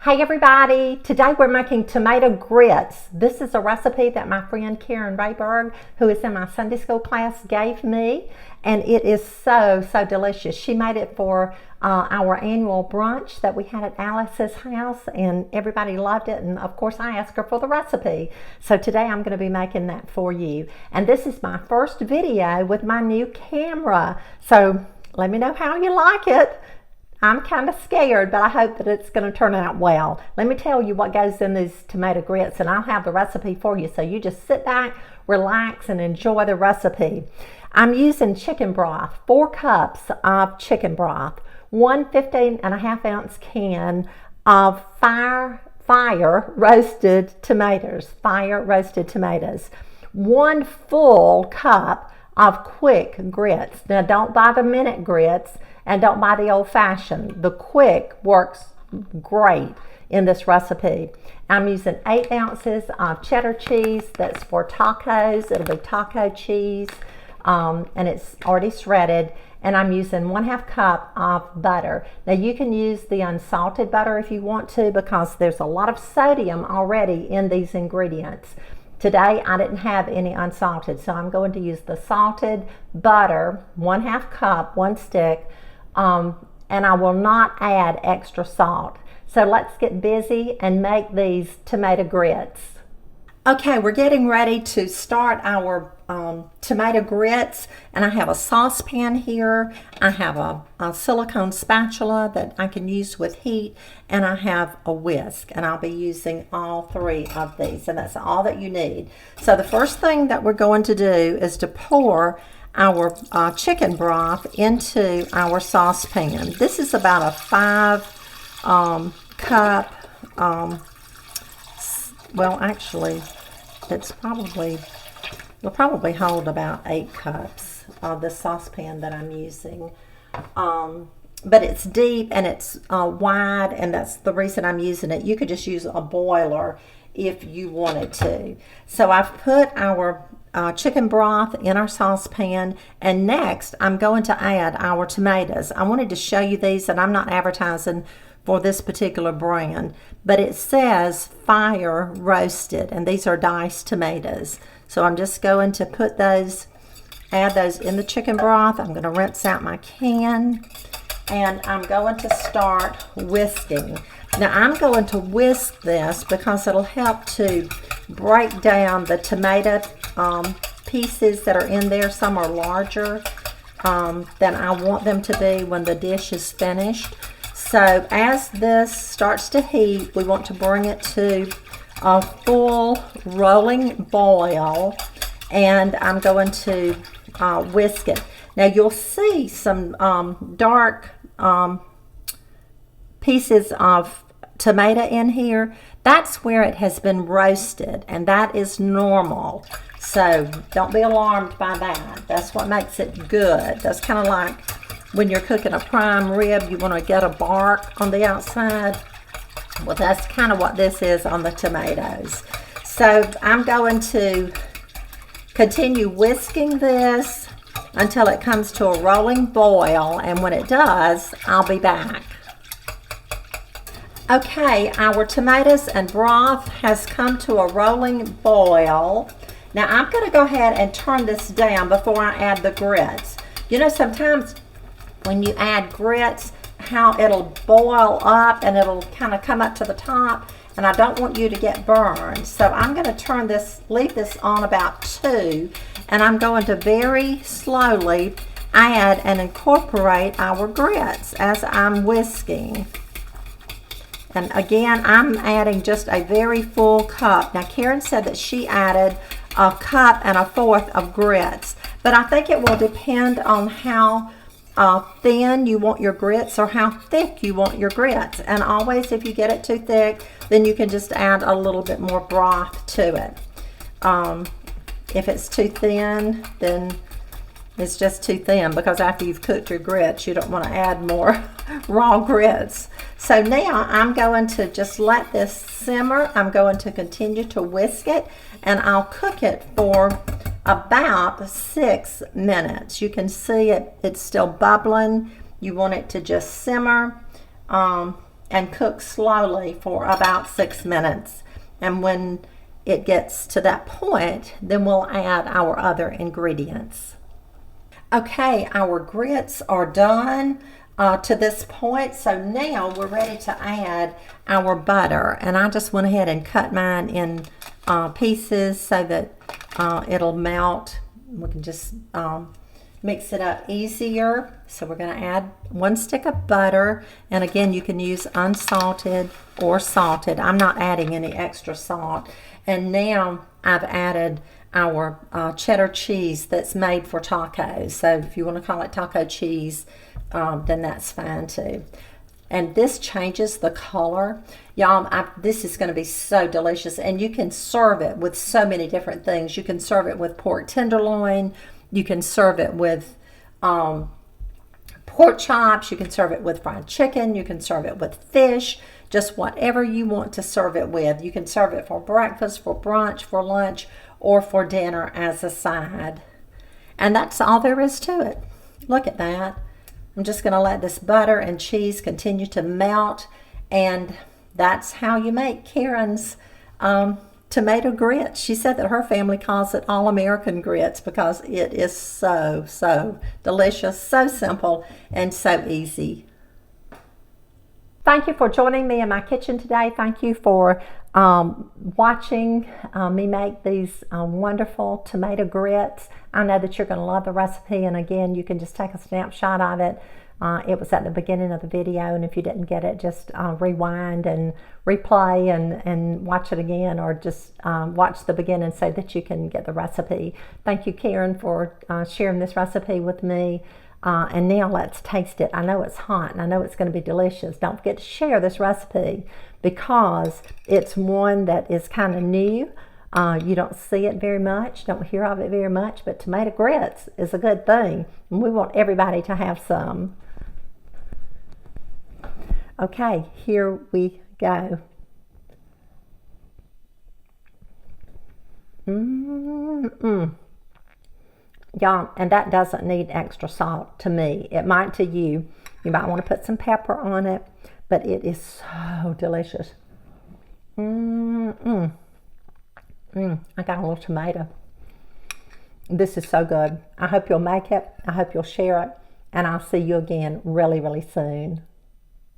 Hey everybody, today we're making tomato grits. This is a recipe that my friend Karen Rayberg, who is in my Sunday school class, gave me, and it is so delicious. She made it for our annual brunch that we had at Alice's house, and everybody loved it, and of course I asked her for the recipe. So today I'm going to be making that for you. And this is my first video with my new camera, so let me know how you like it. I'm kind of scared, but I hope that it's going to turn out well. Let me tell you what goes in these tomato grits, and I'll have the recipe for you. So you just sit back, relax, and enjoy the recipe. I'm using chicken broth, 4 cups of chicken broth, 1 15.5-ounce can of fire roasted tomatoes, 1 full cup of quick grits. Now don't buy the minute grits, and don't buy the old-fashioned. The quick works great in this recipe. I'm using 8 ounces of cheddar cheese. That's for tacos. It'll be taco cheese, and it's already shredded. And I'm using 1/2 cup of butter. Now you can use the unsalted butter if you want to, because there's a lot of sodium already in these ingredients. Today I didn't have any unsalted, so I'm going to use the salted butter, 1/2 cup, 1 stick, and I will not add extra salt. So let's get busy and make these tomato grits. Okay, we're getting ready to start our tomato grits, and I have a saucepan here. I have a silicone spatula that I can use with heat, and I have a whisk, and I'll be using all 3 of these, and that's all that you need. So the first thing that we're going to do is to pour our chicken broth into our saucepan. This is about a 5 cup, well actually it'll probably hold about 8 cups of the saucepan that I'm using. But it's deep and it's wide, and that's the reason I'm using it. You could just use a boiler if you wanted to. So I've put our chicken broth in our saucepan, and next I'm going to add our tomatoes. I wanted to show you these, and I'm not advertising for this particular brand, but it says fire roasted, and these are diced tomatoes. So I'm just going to add those in the chicken broth. I'm going to rinse out my can, and I'm going to start whisking. Now I'm going to whisk this because it'll help to break down the tomato pieces that are in there. Some are larger than I want them to be when the dish is finished. So as this starts to heat, we want to bring it to a full rolling boil, and I'm going to whisk it. Now you'll see some dark pieces of tomato in here. That's where it has been roasted, and that is normal. So don't be alarmed by that. That's what makes it good. That's kind of like when you're cooking a prime rib, you want to get a bark on the outside. Well, that's kind of what this is on the tomatoes. So I'm going to continue whisking this until it comes to a rolling boil, and when it does, I'll be back. Okay, our tomatoes and broth has come to a rolling boil. Now I'm going to go ahead and turn this down before I add the grits. You know, sometimes when you add grits, how it'll boil up and it'll kind of come up to the top, and I don't want you to get burned. So I'm going to leave this on about 2, and I'm going to very slowly add and incorporate our grits as I'm whisking. And again, I'm adding just a very full cup. Now Karen said that she added 1 cup and 1/4 of grits, but I think it will depend on how thin you want your grits or how thick you want your grits. And always, if you get it too thick, then you can just add a little bit more broth to it. If it's too thin, then it's just too thin, because after you've cooked your grits, you don't want to add more raw grits. So now I'm going to just let this simmer. I'm going to continue to whisk it, and I'll cook it for about 6 minutes. You can see it's still bubbling. You want it to just simmer and cook slowly for about 6 minutes. And when it gets to that point, then we'll add our other ingredients. Okay, our grits are done to this point, so now we're ready to add our butter. And I just went ahead and cut mine in pieces so that it'll melt. We can just mix it up easier. So we're going to add 1 stick of butter, and again, you can use unsalted or salted. I'm not adding any extra salt. And now I've added our cheddar cheese that's made for tacos. So if you want to call it taco cheese, then that's fine too. And this changes the color. Y'all, this is going to be so delicious, and you can serve it with so many different things. You can serve it with pork tenderloin. You can serve it with pork chops. You can serve it with fried chicken. You can serve it with fish. Just whatever you want to serve it with. You can serve it for breakfast, for brunch, for lunch, or for dinner as a side. And that's all there is to it. Look at that. I'm just going to let this butter and cheese continue to melt, and that's how you make Karen's tomato grits. She said that her family calls it all-American grits because it is so delicious, so simple, and so easy. Thank you for joining me in my kitchen today. Thank you for watching me make these wonderful tomato grits. I know that you're going to love the recipe, and again, you can just take a snapshot of it. It was at the beginning of the video, and if you didn't get it, just rewind and replay and watch it again, or just watch the beginning so that you can get the recipe. Thank you, Karen, for sharing this recipe with me. And now let's taste it. I know it's hot, and I know it's going to be delicious. Don't forget to share this recipe because it's one that is kind of new. You don't see it very much, don't hear of it very much, but tomato grits is a good thing, and we want everybody to have some. Okay, here we go. Y'all, and that doesn't need extra salt to me. It might to you. You might want to put some pepper on it, but it is so delicious. I got a little tomato. This is so good. I hope you'll make it. I hope you'll share it. And I'll see you again really soon.